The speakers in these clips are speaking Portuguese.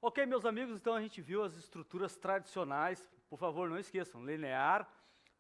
Ok, meus amigos, então a gente viu as estruturas tradicionais, por favor, não esqueçam, linear,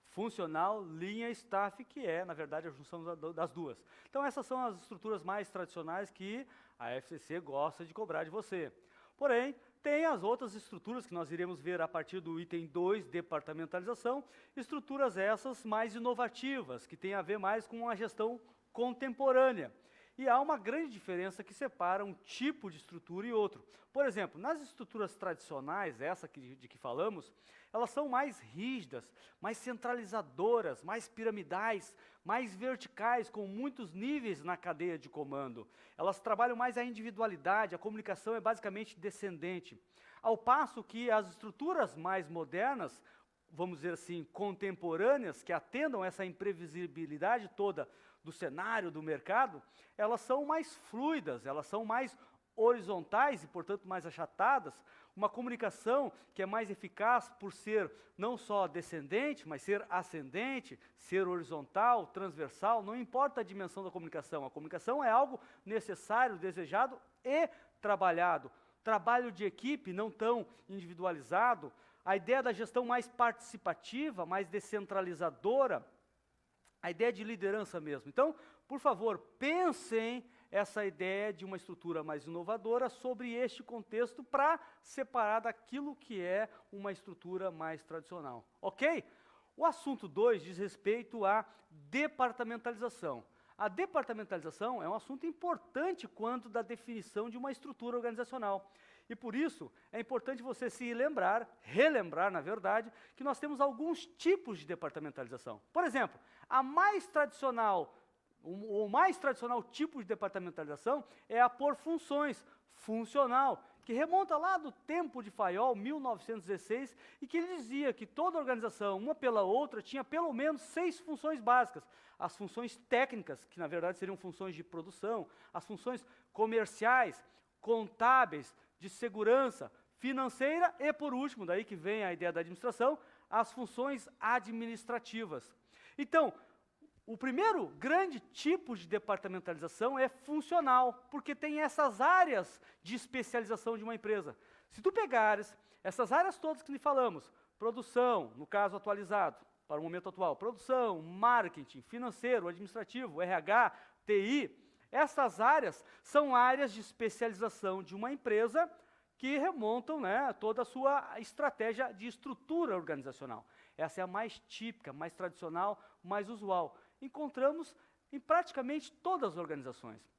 funcional, linha, staff, que é, na verdade, a junção das duas. Então essas são as estruturas mais tradicionais que a FCC gosta de cobrar de você. Porém, tem as outras estruturas que nós iremos ver a partir do item 2, departamentalização, estruturas essas mais inovativas, que têm a ver mais com a gestão contemporânea. E há uma grande diferença que separa um tipo de estrutura e outro. Por exemplo, nas estruturas tradicionais, essa de que falamos, elas são mais rígidas, mais centralizadoras, mais piramidais, mais verticais, com muitos níveis na cadeia de comando. Elas trabalham mais a individualidade, a comunicação é basicamente descendente. Ao passo que as estruturas mais modernas, vamos dizer assim, contemporâneas, que atendam essa imprevisibilidade toda do cenário, do mercado, elas são mais fluidas, elas são mais horizontais e, portanto, mais achatadas, uma comunicação que é mais eficaz por ser não só descendente, mas ser ascendente, ser horizontal, transversal, não importa a dimensão da comunicação. A comunicação é algo necessário, desejado e trabalhado. Trabalho de equipe, não tão individualizado, a ideia da gestão mais participativa, mais descentralizadora, a ideia de liderança mesmo. Então, por favor, pensem essa ideia de uma estrutura mais inovadora sobre este contexto para separar daquilo que é uma estrutura mais tradicional. Ok? O assunto 2 diz respeito à departamentalização. A departamentalização é um assunto importante quanto da definição de uma estrutura organizacional. E por isso, é importante você se lembrar, relembrar, na verdade, que nós temos alguns tipos de departamentalização. Por exemplo, o mais tradicional tipo de departamentalização é a por funções, funcional, que remonta lá do tempo de Fayol, 1916, e que ele dizia que toda organização, uma pela outra, tinha pelo menos 6 funções básicas. As funções técnicas, que na verdade seriam funções de produção, as funções comerciais, contábeis, de segurança, financeira e, por último, daí que vem a ideia da administração, as funções administrativas. Então, o primeiro grande tipo de departamentalização é funcional, porque tem essas áreas de especialização de uma empresa. Se tu pegares essas áreas todas que lhe falamos, produção, no caso atualizado, para o momento atual, produção, marketing, financeiro, administrativo, RH, TI, essas áreas são áreas de especialização de uma empresa que remontam, né, toda a sua estratégia de estrutura organizacional. Essa é a mais típica, mais tradicional, mais usual. Encontramos em praticamente todas as organizações.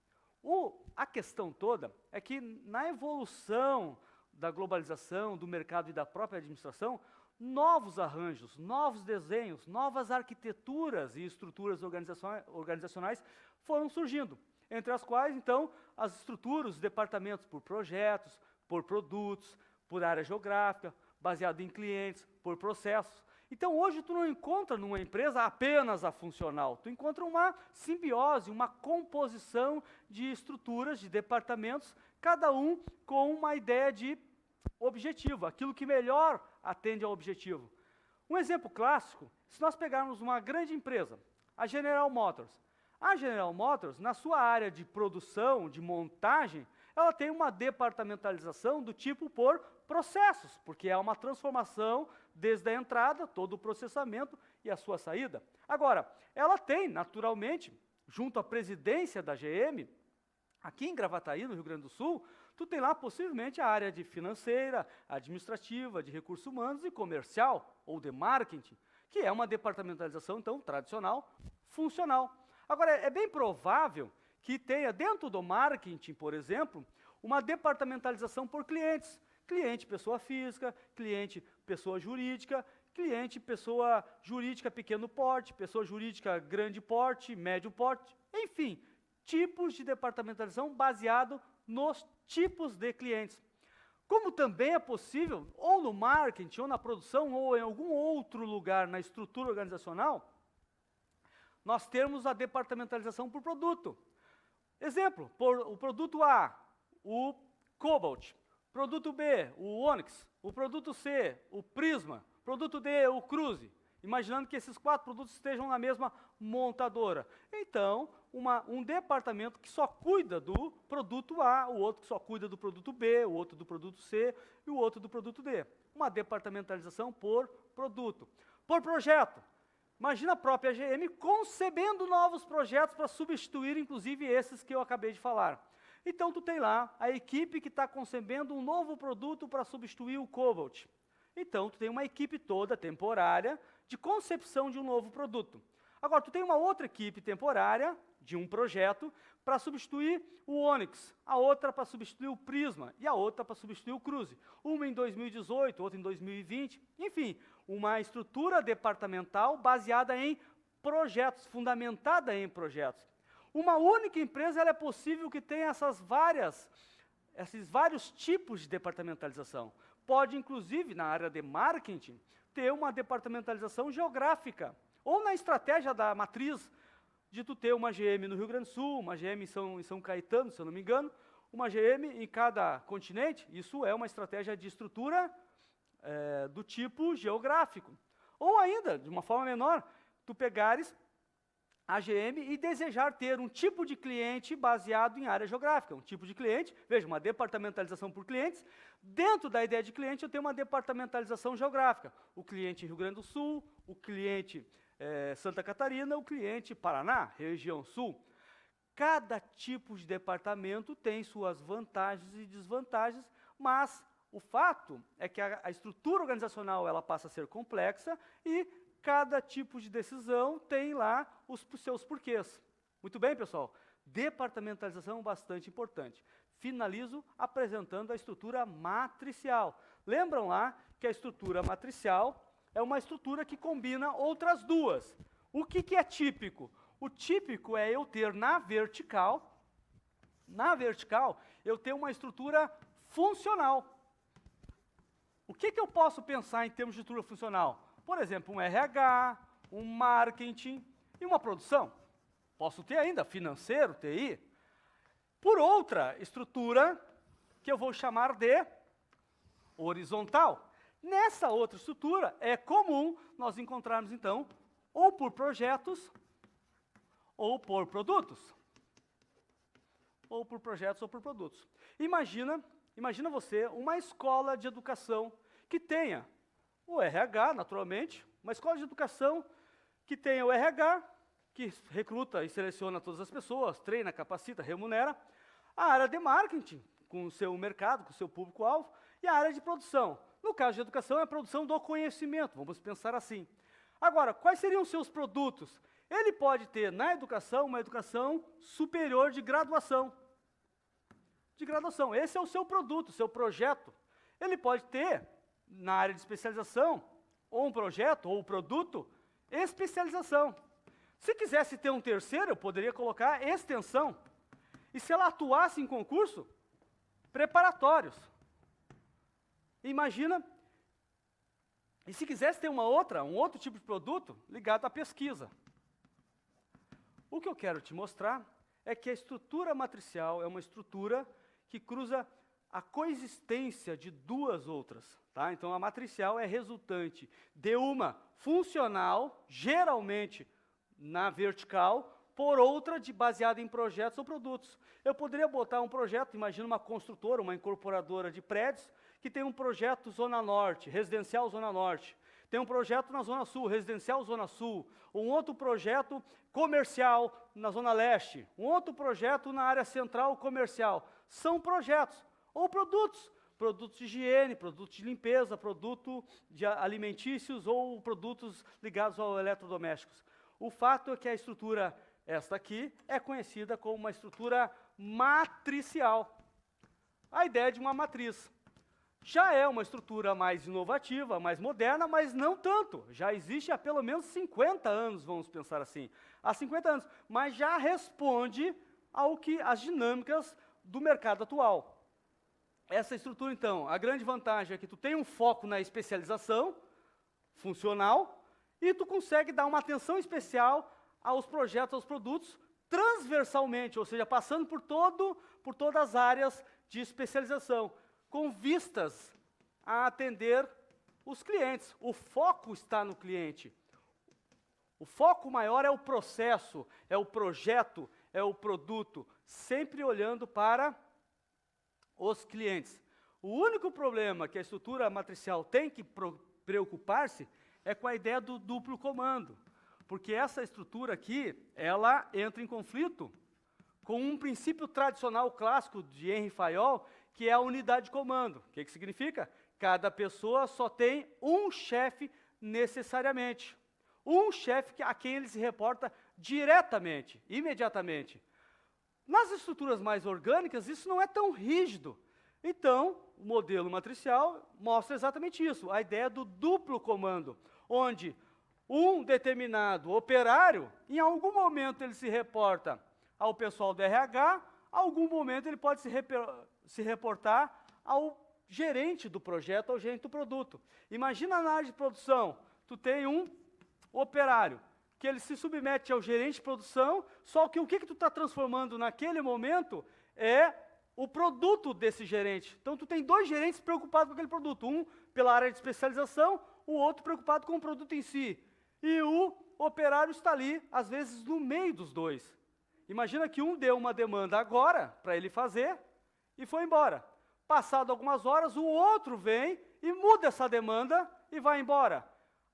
A questão toda é que na evolução da globalização, do mercado e da própria administração, novos arranjos, novos desenhos, novas arquiteturas e estruturas organizacionais foram surgindo. Entre as quais, então, as estruturas, os departamentos por projetos, por produtos, por área geográfica, baseado em clientes, por processos. Então, hoje, tu não encontra numa empresa apenas a funcional, tu encontra uma simbiose, uma composição de estruturas, de departamentos, cada um com uma ideia de objetivo, aquilo que melhor atende ao objetivo. Um exemplo clássico, se nós pegarmos uma grande empresa, a General Motors. A General Motors, na sua área de produção, de montagem, ela tem uma departamentalização do tipo por processos, porque é uma transformação desde a entrada, todo o processamento e a sua saída. Agora, ela tem, naturalmente, junto à presidência da GM, aqui em Gravataí, no Rio Grande do Sul, tu tem lá possivelmente a área de financeira, administrativa, de recursos humanos e comercial, ou de marketing, que é uma departamentalização, então, tradicional, funcional. Agora, é bem provável que tenha dentro do marketing, por exemplo, uma departamentalização por clientes. Cliente, pessoa física, cliente, pessoa jurídica, cliente, pessoa jurídica, pequeno porte, pessoa jurídica, grande porte, médio porte, enfim, tipos de departamentalização baseado nos tipos de clientes. Como também é possível, ou no marketing, ou na produção, ou em algum outro lugar na estrutura organizacional, nós temos a departamentalização por produto. Exemplo, o produto A, o Cobalt, produto B, o Onix, o produto C, o Prisma, produto D, o Cruze, imaginando que esses 4 produtos estejam na mesma montadora. Então, um departamento que só cuida do produto A, o outro que só cuida do produto B, o outro do produto C e o outro do produto D. Uma departamentalização por produto. Por projeto. Imagina a própria GM concebendo novos projetos para substituir, inclusive, esses que eu acabei de falar. Então, tu tem lá a equipe que está concebendo um novo produto para substituir o Cobalt. Então, tu tem uma equipe toda temporária de concepção de um novo produto. Agora, tu tem uma outra equipe temporária de um projeto para substituir o Onix, a outra para substituir o Prisma e a outra para substituir o Cruze. Uma em 2018, outra em 2020, enfim, uma estrutura departamental baseada em projetos, fundamentada em projetos. Uma única empresa, ela é possível que tenha esses vários tipos de departamentalização. Pode, inclusive, na área de marketing, ter uma departamentalização geográfica, ou na estratégia da matriz, de tu ter uma GM no Rio Grande do Sul, uma GM em São Caetano, se eu não me engano, uma GM em cada continente. Isso é uma estratégia de estrutura do tipo geográfico. Ou ainda, de uma forma menor, tu pegares a GM e desejar ter um tipo de cliente baseado em área geográfica. Um tipo de cliente, veja, uma departamentalização por clientes. Dentro da ideia de cliente, eu tenho uma departamentalização geográfica. O cliente Rio Grande do Sul, o cliente Santa Catarina, o cliente Paraná, região sul. Cada tipo de departamento tem suas vantagens e desvantagens, mas o fato é que a estrutura organizacional ela passa a ser complexa e cada tipo de decisão tem lá os seus porquês. Muito bem, pessoal? Departamentalização bastante importante. Finalizo apresentando a estrutura matricial. Lembram lá que a estrutura matricial é uma estrutura que combina outras duas. O que é típico? O típico é eu ter na vertical, eu ter uma estrutura funcional. O que eu posso pensar em termos de estrutura funcional? Por exemplo, um RH, um marketing e uma produção. Posso ter ainda financeiro, TI. Por outra estrutura, que eu vou chamar de horizontal. Nessa outra estrutura, é comum nós encontrarmos, então, ou por projetos, ou por produtos. Ou por projetos, ou por produtos. Imagina você uma escola de educação que tenha o RH, naturalmente, uma escola de educação que tenha o RH, que recruta e seleciona todas as pessoas, treina, capacita, remunera, a área de marketing, com o seu mercado, com o seu público-alvo, e a área de produção. No caso de educação, é a produção do conhecimento, vamos pensar assim. Agora, quais seriam os seus produtos? Ele pode ter, na educação, uma educação superior de graduação. Esse é o seu produto, o seu projeto. Ele pode ter, na área de especialização, ou um projeto, ou um produto, especialização. Se quisesse ter um terceiro, eu poderia colocar extensão. E se ela atuasse em concurso, preparatórios. Imagina, e se quisesse ter um outro tipo de produto ligado à pesquisa. O que eu quero te mostrar é que a estrutura matricial é uma estrutura que cruza a coexistência de duas outras. Tá? Então, a matricial é resultante de uma funcional, geralmente na vertical, por outra baseada em projetos ou produtos. Eu poderia botar um projeto, imagina uma construtora, uma incorporadora de prédios, que tem um projeto Zona Norte, residencial Zona Norte. Tem um projeto na Zona Sul, residencial Zona Sul. Um outro projeto comercial na Zona Leste. Um outro projeto na área central comercial. São projetos ou produtos. Produtos de higiene, produtos de limpeza, produto de alimentícios ou produtos ligados aos eletrodomésticos. O fato é que a estrutura, esta aqui, é conhecida como uma estrutura matricial. A ideia de uma matriz. Já é uma estrutura mais inovativa, mais moderna, mas não tanto. Já existe há pelo menos 50 anos, vamos pensar assim. Há 50 anos, mas já responde ao que as dinâmicas do mercado atual. Essa estrutura, então, a grande vantagem é que tu tem um foco na especialização funcional e tu consegue dar uma atenção especial aos projetos, aos produtos, transversalmente, ou seja, passando por todas as áreas de especialização, com vistas a atender os clientes. O foco está no cliente. O foco maior é o processo, é o projeto, é o produto, sempre olhando para os clientes. O único problema que a estrutura matricial tem que preocupar-se é com a ideia do duplo comando, porque essa estrutura aqui, ela entra em conflito com um princípio tradicional clássico de Henry Fayol, que é a unidade de comando. O que significa? Cada pessoa só tem um chefe necessariamente. Um chefe a quem ele se reporta diretamente, imediatamente. Nas estruturas mais orgânicas, isso não é tão rígido. Então, o modelo matricial mostra exatamente isso, a ideia do duplo comando, onde um determinado operário, em algum momento ele se reporta ao pessoal do RH, algum momento ele pode se reportar ao gerente do projeto, ao gerente do produto. Imagina na área de produção, tu tem um operário, que ele se submete ao gerente de produção, só que o que tu está transformando naquele momento é o produto desse gerente. Então, tu tem dois gerentes preocupados com aquele produto, um pela área de especialização, o outro preocupado com o produto em si. E o operário está ali, às vezes, no meio dos dois. Imagina que um deu uma demanda agora, para ele fazer, e foi embora. Passado algumas horas, o outro vem e muda essa demanda e vai embora.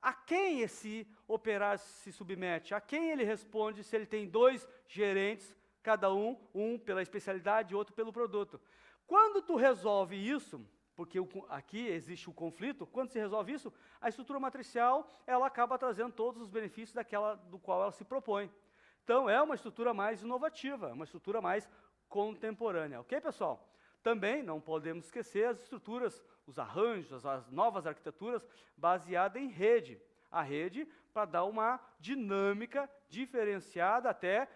A quem esse operário se submete? A quem ele responde se ele tem dois gerentes, cada um pela especialidade e outro pelo produto? Quando tu resolve isso, porque aqui existe o conflito, quando se resolve isso, a estrutura matricial, ela acaba trazendo todos os benefícios daquela do qual ela se propõe. Então, é uma estrutura mais inovativa, uma estrutura mais contemporânea. Ok, pessoal? Também não podemos esquecer as estruturas, os arranjos, as novas arquiteturas baseadas em rede. A rede para dar uma dinâmica diferenciada, até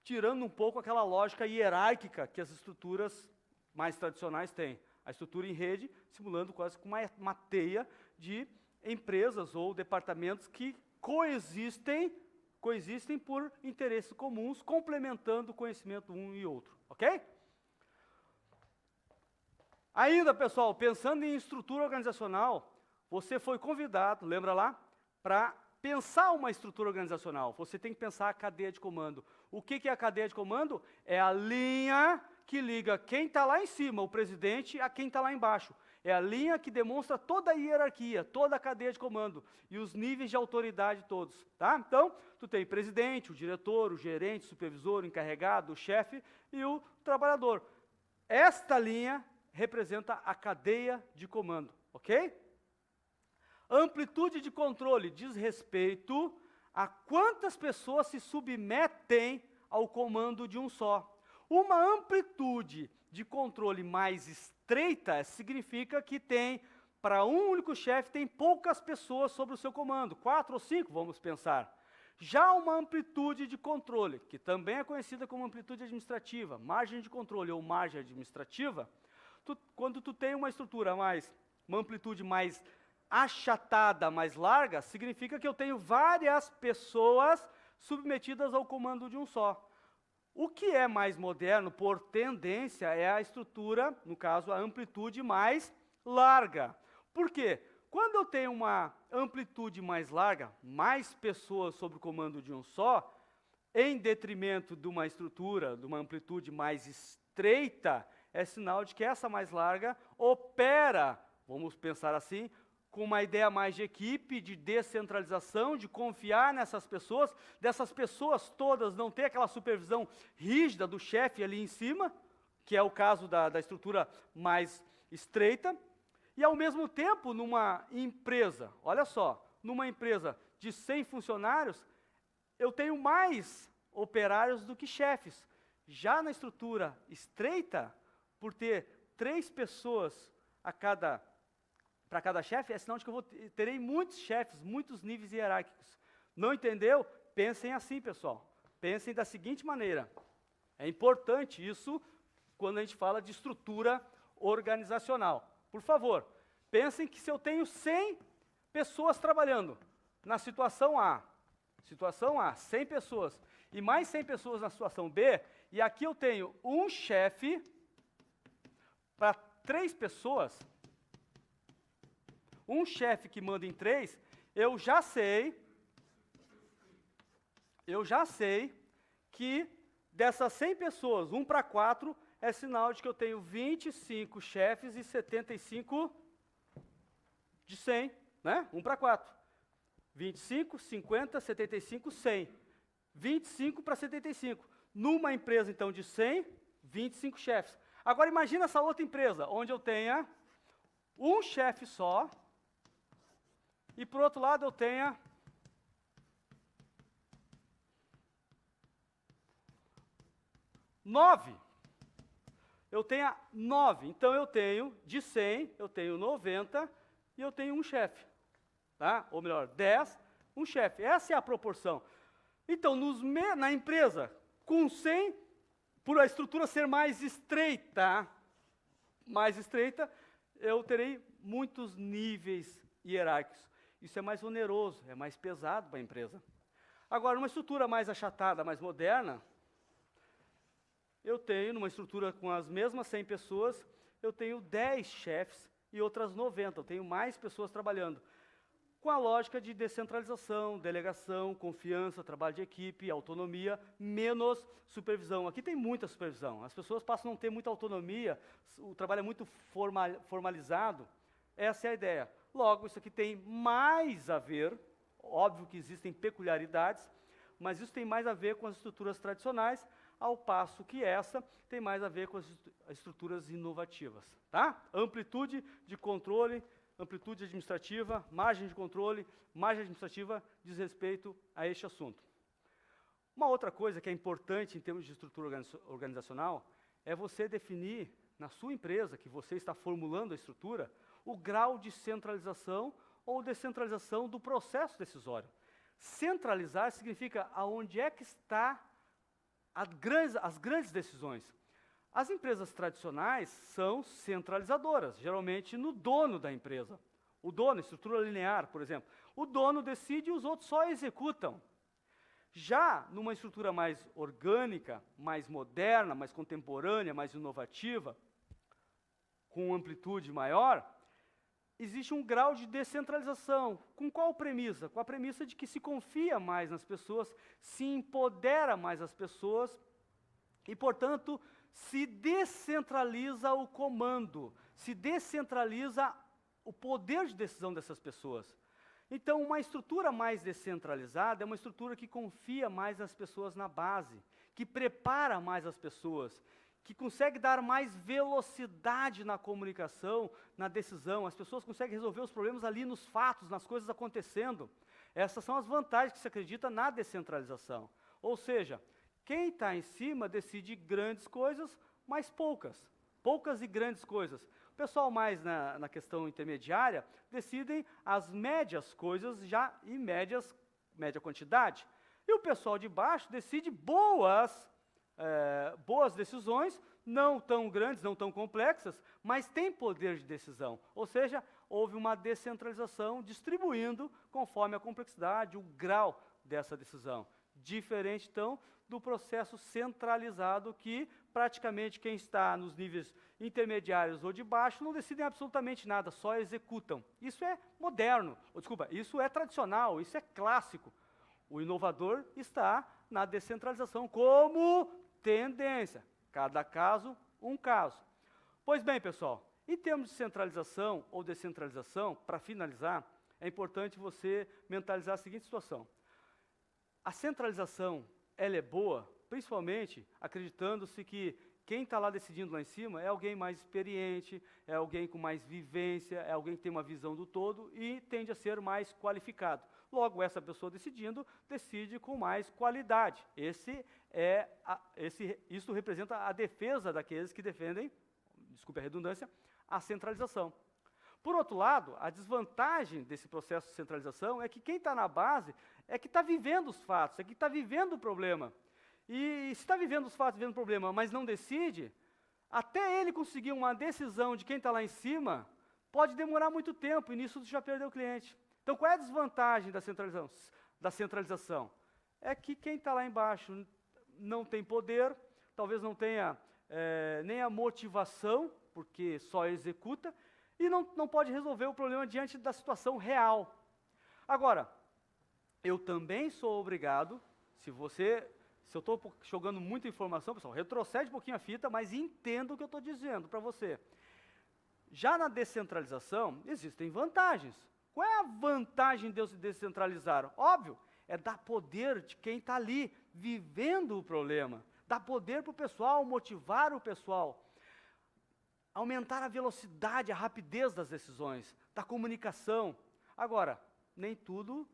tirando um pouco aquela lógica hierárquica que as estruturas mais tradicionais têm. A estrutura em rede simulando quase como uma teia de empresas ou departamentos que coexistem por interesses comuns, complementando o conhecimento um e outro. Ok? Ainda, pessoal, pensando em estrutura organizacional, você foi convidado, lembra lá, para pensar uma estrutura organizacional. Você tem que pensar a cadeia de comando. O que é a cadeia de comando? É a linha que liga quem está lá em cima, o presidente, a quem está lá embaixo. É a linha que demonstra toda a hierarquia, toda a cadeia de comando e os níveis de autoridade todos. Tá? Então, tu tem presidente, o diretor, o gerente, o supervisor, o encarregado, o chefe e o trabalhador. Esta linha representa a cadeia de comando, ok? Amplitude de controle diz respeito a quantas pessoas se submetem ao comando de um só. Uma amplitude de controle mais estreita significa que tem, para um único chefe, tem poucas pessoas sob o seu comando, 4 ou 5, vamos pensar. Já uma amplitude de controle, que também é conhecida como amplitude administrativa, margem de controle ou margem administrativa, quando tu tem uma estrutura uma amplitude mais achatada, mais larga, significa que eu tenho várias pessoas submetidas ao comando de um só. O que é mais moderno, por tendência, é a estrutura, no caso, a amplitude mais larga. Por quê? Quando eu tenho uma amplitude mais larga, mais pessoas sob o comando de um só, em detrimento de uma estrutura, de uma amplitude mais estreita, é sinal de que essa mais larga opera, vamos pensar assim, com uma ideia mais de equipe, de descentralização, de confiar nessas pessoas, dessas pessoas todas não ter aquela supervisão rígida do chefe ali em cima, que é o caso da estrutura mais estreita, e ao mesmo tempo numa empresa, olha só, numa empresa de 100 funcionários, eu tenho mais operários do que chefes. Já na estrutura estreita, por ter 3 pessoas para cada chefe, é sinal de que eu terei muitos chefes, muitos níveis hierárquicos. Não entendeu? Pensem assim, pessoal. Pensem da seguinte maneira. É importante isso quando a gente fala de estrutura organizacional. Por favor, pensem que se eu tenho 100 pessoas trabalhando na situação A, 100 pessoas, e mais 100 pessoas na situação B, e aqui eu tenho um chefe para 3 pessoas, um chefe que manda em 3, eu já sei eu já sei que dessas 100 pessoas, 1 para 4, é sinal de que eu tenho 25 chefes e 75 de 100, né? 1 para 4. 25, 50, 75, 100. 25 para 75. Numa empresa, então, de 100, 25 chefes. Agora, imagina essa outra empresa, onde eu tenha um chefe só, e, por outro lado, eu tenha 9. Eu tenho 9. Então, eu tenho, de 100, eu tenho 90 e eu tenho um chefe. Tá? Ou melhor, 10, um chefe. Essa é a proporção. Então, na empresa, com 100, por a estrutura ser mais estreita, eu terei muitos níveis hierárquicos. Isso é mais oneroso, é mais pesado para a empresa. Agora, numa estrutura mais achatada, mais moderna, eu tenho, numa estrutura com as mesmas 100 pessoas, eu tenho 10 chefes e outras 90, eu tenho mais pessoas trabalhando. Com a lógica de descentralização, delegação, confiança, trabalho de equipe, autonomia, menos supervisão. Aqui tem muita supervisão, as pessoas passam a não ter muita autonomia, o trabalho é muito formalizado, essa é a ideia. Logo, isso aqui tem mais a ver, óbvio que existem peculiaridades, mas isso tem mais a ver com as estruturas tradicionais, ao passo que essa tem mais a ver com as estruturas inovativas. Tá? Amplitude de controle, amplitude administrativa, margem de controle, margem administrativa diz respeito a este assunto. Uma outra coisa que é importante em termos de estrutura organizacional é você definir na sua empresa, que você está formulando a estrutura, o grau de centralização ou descentralização do processo decisório. Centralizar significa aonde é que está as grandes decisões. As empresas tradicionais são centralizadoras, geralmente no dono da empresa. O dono, estrutura linear, por exemplo. O dono decide e os outros só executam. Já numa estrutura mais orgânica, mais moderna, mais contemporânea, mais inovativa, com amplitude maior, existe um grau de descentralização. Com qual premissa? Com a premissa de que se confia mais nas pessoas, se empodera mais as pessoas e, portanto, se descentraliza o comando, se descentraliza o poder de decisão dessas pessoas. Então, uma estrutura mais descentralizada é uma estrutura que confia mais nas pessoas na base, que prepara mais as pessoas, que consegue dar mais velocidade na comunicação, na decisão. As pessoas conseguem resolver os problemas ali nos fatos, nas coisas acontecendo. Essas são as vantagens que se acredita na descentralização. Ou seja, quem está em cima decide grandes coisas, mas poucas. Poucas e grandes coisas. O pessoal mais na questão intermediária decidem as médias coisas já em média quantidade. E o pessoal de baixo decide boas decisões, não tão grandes, não tão complexas, mas tem poder de decisão. Ou seja, houve uma descentralização distribuindo conforme a complexidade, o grau dessa decisão. Diferente, então, do processo centralizado que praticamente quem está nos níveis intermediários ou de baixo não decidem absolutamente nada, só executam. Isso é moderno, isso é tradicional, isso é clássico. O inovador está na descentralização como tendência. Cada caso, um caso. Pois bem, pessoal, em termos de centralização ou descentralização, para finalizar, é importante você mentalizar a seguinte situação. A centralização, ela é boa, principalmente acreditando-se que quem está lá decidindo lá em cima é alguém mais experiente, é alguém com mais vivência, é alguém que tem uma visão do todo e tende a ser mais qualificado. Logo, essa pessoa decidindo, decide com mais qualidade. Isso representa a defesa daqueles que defendem, desculpe a redundância, a centralização. Por outro lado, a desvantagem desse processo de centralização é que quem está na base é que está vivendo os fatos, é que está vivendo o problema. E se está vivendo os fatos, vivendo o problema, mas não decide, até ele conseguir uma decisão de quem está lá em cima, pode demorar muito tempo e nisso já perdeu o cliente. Então, qual é a desvantagem da centralização? É que quem está lá embaixo não tem poder, talvez não tenha nem a motivação, porque só executa, e não pode resolver o problema diante da situação real. Agora, eu também sou obrigado, Se eu estou jogando muita informação, pessoal, retrocede um pouquinho a fita, mas entenda o que eu estou dizendo para você. Já na descentralização, existem vantagens. Qual é a vantagem de se descentralizar? Óbvio, é dar poder de quem está ali, vivendo o problema. Dar poder para o pessoal, motivar o pessoal. Aumentar a velocidade, a rapidez das decisões, da comunicação. Agora, nem tudo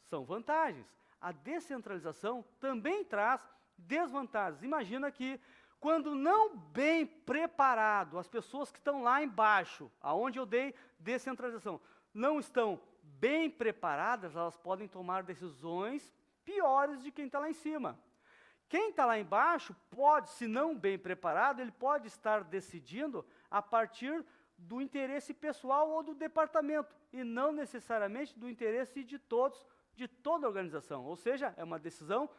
são vantagens. A descentralização também traz desvantagens. Imagina que, quando não bem preparado, as pessoas que estão lá embaixo, aonde eu dei descentralização, não estão bem preparadas, elas podem tomar decisões piores de quem está lá em cima. Quem está lá embaixo pode, se não bem preparado, ele pode estar decidindo a partir do interesse pessoal ou do departamento, e não necessariamente do interesse de todos, de toda a organização. Ou seja, é uma decisão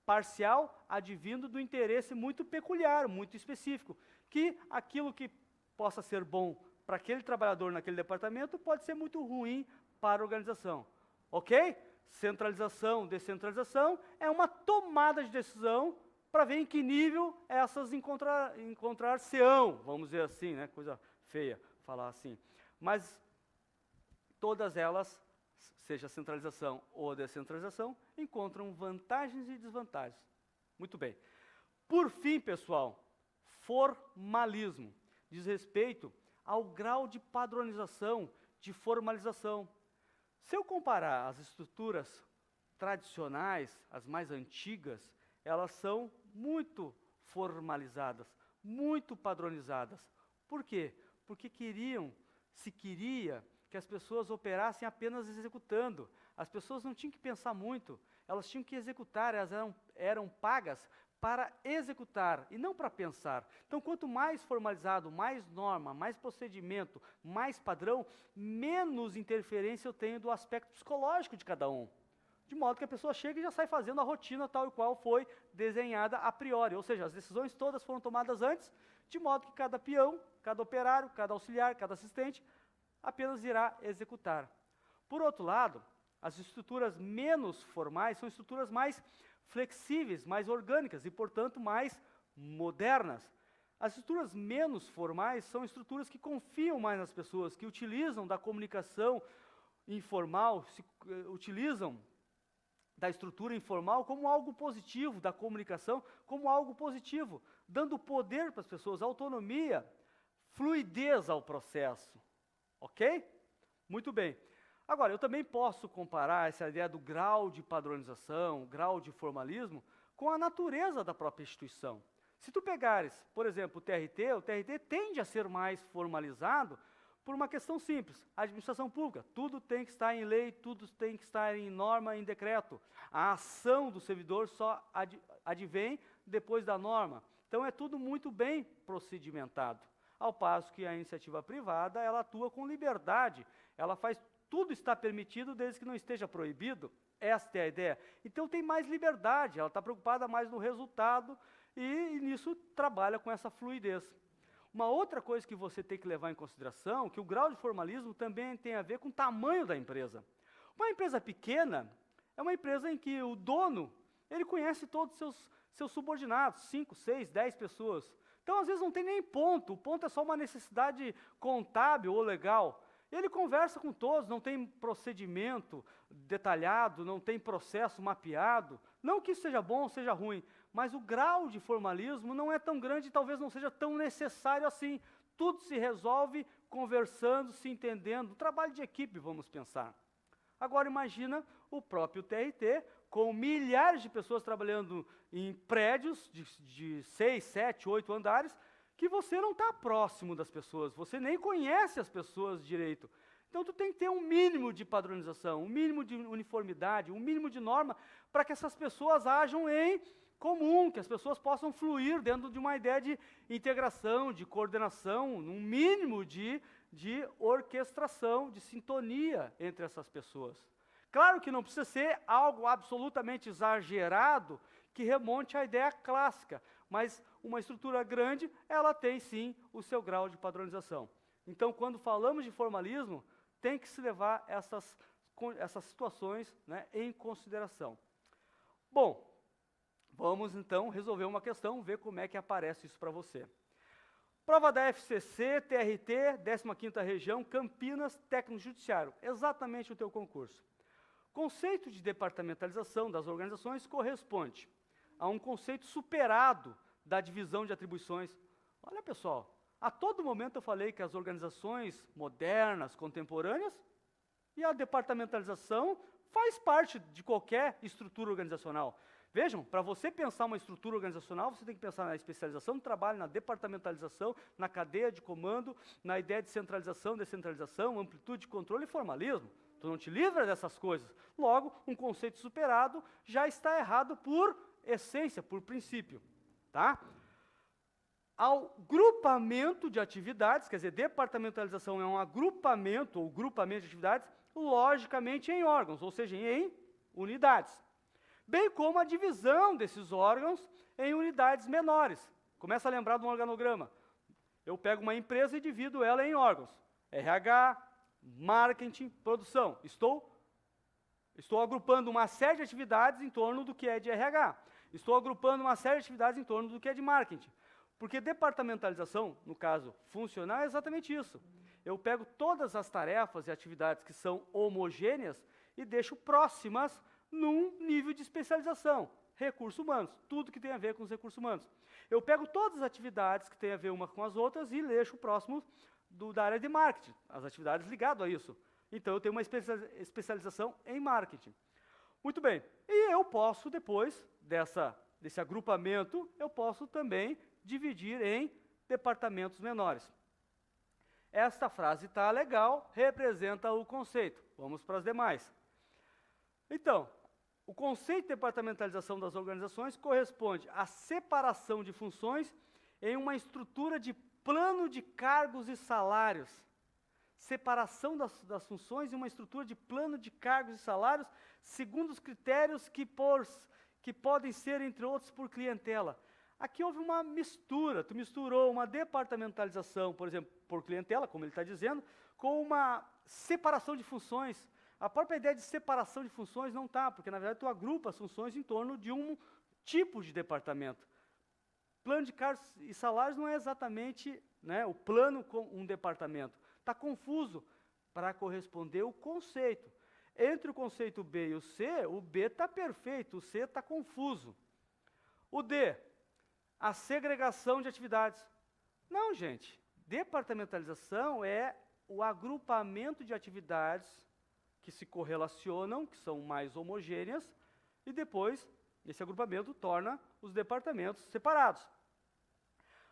parcial, advindo do interesse muito peculiar, muito específico, que aquilo que possa ser bom para aquele trabalhador naquele departamento pode ser muito ruim para a organização. Ok? Centralização, descentralização é uma tomada de decisão para ver em que nível essas encontrar-se-ão, vamos dizer assim, né? Coisa feia falar assim. Mas todas elas, seja centralização ou descentralização, encontram vantagens e desvantagens. Muito bem. Por fim, pessoal, formalismo diz respeito ao grau de padronização, de formalização. Se eu comparar as estruturas tradicionais, as mais antigas, elas são muito formalizadas, muito padronizadas. Por quê? Porque se queria que as pessoas operassem apenas executando. As pessoas não tinham que pensar muito, elas tinham que executar, elas eram pagas para executar e não para pensar. Então, quanto mais formalizado, mais norma, mais procedimento, mais padrão, menos interferência eu tenho do aspecto psicológico de cada um. De modo que a pessoa chega e já sai fazendo a rotina tal e qual foi desenhada a priori. Ou seja, as decisões todas foram tomadas antes, de modo que cada peão, cada operário, cada auxiliar, cada assistente, apenas irá executar. Por outro lado, as estruturas menos formais são estruturas mais flexíveis, mais orgânicas e, portanto, mais modernas. As estruturas menos formais são estruturas que confiam mais nas pessoas, que utilizam da comunicação informal, utilizam da estrutura informal como algo positivo, da comunicação como algo positivo, dando poder para as pessoas, autonomia, fluidez ao processo. Ok? Muito bem. Agora, eu também posso comparar essa ideia do grau de padronização, grau de formalismo, com a natureza da própria instituição. Se tu pegares, por exemplo, o TRT tende a ser mais formalizado por uma questão simples. A administração pública, tudo tem que estar em lei, tudo tem que estar em norma, em decreto. A ação do servidor só advém depois da norma. Então, é tudo muito bem procedimentado. Ao passo que a iniciativa privada, ela atua com liberdade, ela faz tudo está permitido desde que não esteja proibido. Esta é a ideia. Então tem mais liberdade, ela está preocupada mais no resultado e nisso trabalha com essa fluidez. Uma outra coisa que você tem que levar em consideração, que o grau de formalismo também tem a ver com o tamanho da empresa. Uma empresa pequena é uma empresa em que o dono, ele conhece todos os seus subordinados, 5, 6, 10 pessoas. Então, às vezes, não tem nem ponto, o ponto é só uma necessidade contábil ou legal. Ele conversa com todos, não tem procedimento detalhado, não tem processo mapeado. Não que isso seja bom ou seja ruim, mas o grau de formalismo não é tão grande e talvez não seja tão necessário assim. Tudo se resolve conversando, se entendendo. Trabalho de equipe, vamos pensar. Agora imagina o próprio TRT, com milhares de pessoas trabalhando em prédios de 6, 7, 8 andares, que você não está próximo das pessoas, você nem conhece as pessoas direito. Então, tu tem que ter um mínimo de padronização, um mínimo de uniformidade, um mínimo de norma, para que essas pessoas ajam em comum, que as pessoas possam fluir dentro de uma ideia de integração, de coordenação, um mínimo de orquestração, de sintonia entre essas pessoas. Claro que não precisa ser algo absolutamente exagerado, que remonte à ideia clássica, mas uma estrutura grande, ela tem sim o seu grau de padronização. Então, quando falamos de formalismo, tem que se levar essas situações, né, em consideração. Bom, Vamos, então, resolver uma questão, ver como é que aparece isso para você. Prova da FCC, TRT, 15ª Região, Campinas, Técnico Judiciário. Exatamente o teu concurso. Conceito de departamentalização das organizações corresponde a um conceito superado da divisão de atribuições. Olha, pessoal, a todo momento eu falei que as organizações modernas, contemporâneas, e a departamentalização faz parte de qualquer estrutura organizacional. Vejam, para você pensar uma estrutura organizacional, você tem que pensar na especialização do trabalho, na departamentalização, na cadeia de comando, na ideia de centralização, descentralização, amplitude de controle e formalismo. Tu não te livra dessas coisas. Logo, um conceito superado já está errado por essência, por princípio. Tá? Ao grupamento de atividades, quer dizer, departamentalização é um agrupamento ou grupamento de atividades, logicamente em órgãos, ou seja, em unidades. Bem como a divisão desses órgãos em unidades menores. Começa a lembrar de um organograma. Eu pego uma empresa e divido ela em órgãos. RH, marketing, produção. Estou agrupando uma série de atividades em torno do que é de RH. Estou agrupando uma série de atividades em torno do que é de marketing. Porque departamentalização, no caso funcional, é exatamente isso. Eu pego todas as tarefas e atividades que são homogêneas e deixo próximas num nível de especialização. Recursos humanos, tudo que tem a ver com os recursos humanos. Eu pego todas as atividades que têm a ver uma com as outras e deixo próximo da área de marketing, as atividades ligadas a isso. Então, eu tenho uma especialização em marketing. Muito bem. E eu posso, depois desse agrupamento, eu posso também dividir em departamentos menores. Esta frase está legal, representa o conceito. Vamos para as demais. Então, o conceito de departamentalização das organizações corresponde à separação de funções em uma estrutura de plano de cargos e salários. Separação das funções em uma estrutura de plano de cargos e salários, segundo os critérios que podem ser, entre outros, por clientela. Aqui houve uma mistura, tu misturou uma departamentalização, por exemplo, por clientela, como ele está dizendo, com uma separação de funções. A própria ideia de separação de funções não está, porque na verdade tu agrupa as funções em torno de um tipo de departamento. Plano de cargos e salários não é exatamente, né, o plano com um departamento. Está confuso para corresponder o conceito. Entre o conceito B e o B está perfeito, o C está confuso. O D, a segregação de atividades. Não, gente. Departamentalização é o agrupamento de atividades que se correlacionam, que são mais homogêneas, e depois, esse agrupamento torna os departamentos separados.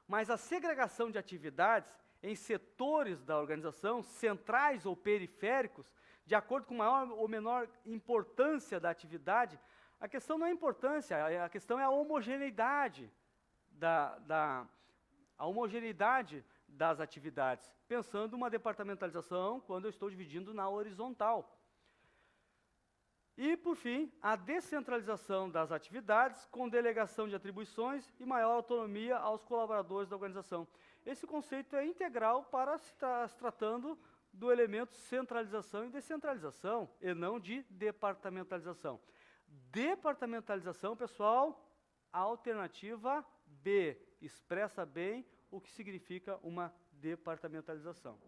Mas a segregação de atividades em setores da organização, centrais ou periféricos, de acordo com maior ou menor importância da atividade, a questão não é a importância, a questão é a homogeneidade a homogeneidade das atividades, pensando uma departamentalização quando eu estou dividindo na horizontal. E, por fim, a descentralização das atividades com delegação de atribuições e maior autonomia aos colaboradores da organização. Esse conceito é integral para se tratando do elemento centralização e descentralização, e não de departamentalização. Departamentalização, pessoal, alternativa B, expressa bem o que significa uma departamentalização.